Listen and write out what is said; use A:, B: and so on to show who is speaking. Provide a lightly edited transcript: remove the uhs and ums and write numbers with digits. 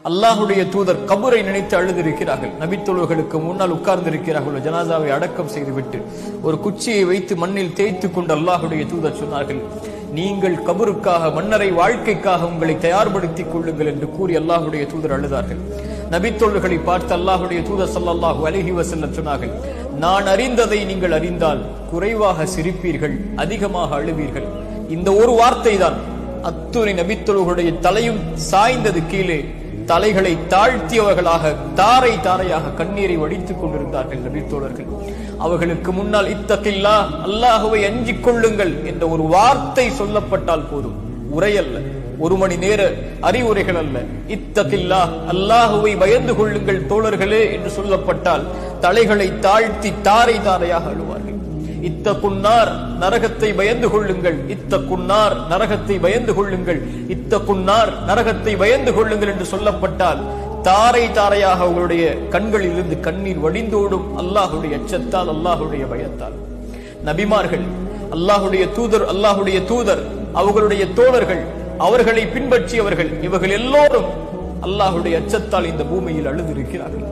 A: அல்லாஹுடைய தூதர் கபரை நினைத்து அழுதிருக்கிறார்கள். நபித்தோழர்களுக்கு முன்னால் உட்கார்ந்திருக்கிறார்கள். ஜனாசாவை அடக்கம் செய்துவிட்டு ஒரு குச்சியை வைத்து மண்ணில் தேய்த்து கொண்டு அல்லாஹுடைய தூதர் சொன்னார்கள், நீங்கள் கபருக்காக மன்னரை வாழ்க்கைக்காக உங்களை தயார்படுத்திக் கொள்ளுங்கள் என்று கூறி அல்லாஹுடைய தூதர் அழுதார்கள். நபித்தோழர்களை பார்த்து அல்லாஹுடைய தூதர் ஸல்லல்லாஹு அலைஹி வஸல்லம் சொன்னார்கள், நான் அறிந்ததை நீங்கள் அறிந்தால் குறைவாக சிரிப்பீர்கள், அதிகமாக அழுவீர்கள். இந்த ஒரு வார்த்தை தான் அத்துணை நபித்தோழர்களுடைய தலையும் சாய்ந்தது கீழே. தலைகளை தாழ்த்தியவர்களாக தாரை தாரையாக கண்ணீரை வடித்துக் கொண்டிருந்தார்கள் நபித்தோழர்கள். அவர்களுக்கு முன்னால் இத்தகில்லா, அல்லாஹுவை அஞ்சிக் கொள்ளுங்கள் என்ற ஒரு வார்த்தை சொல்லப்பட்டால் போதும். உரையல்ல, ஒரு மணி நேர அறிவுரைகள் அல்ல. இத்தகில்லா, அல்லாஹுவை பயந்து கொள்ளுங்கள் தோழர்களே என்று சொல்லப்பட்டால் தலைகளை தாழ்த்தி தாரை தாரையாக அழுவார்கள். இத்தகுன்னார், நரகத்தை பயந்து கொள்ளுங்கள், இத்தகுன்னார், நரகத்தை பயந்து கொள்ளுங்கள், இத்தகுன்னார், நரகத்தை பயந்து கொள்ளுங்கள் என்று சொல்லப்பட்டால் தாரை தாரையாக அவர்களுடைய கண்களில் இருந்து கண்ணீர் வடிந்தோடும். அல்லாஹுடைய அச்சத்தால், அல்லாஹுடைய பயத்தால். நபிமார்கள், அல்லாஹுடைய தூதர், அவர்களுடைய தோழர்கள், அவர்களை பின்பற்றியவர்கள், இவர்கள் எல்லோரும் அல்லாஹுடைய அச்சத்தால் இந்த பூமியில் அழுதிருக்கிறார்கள்.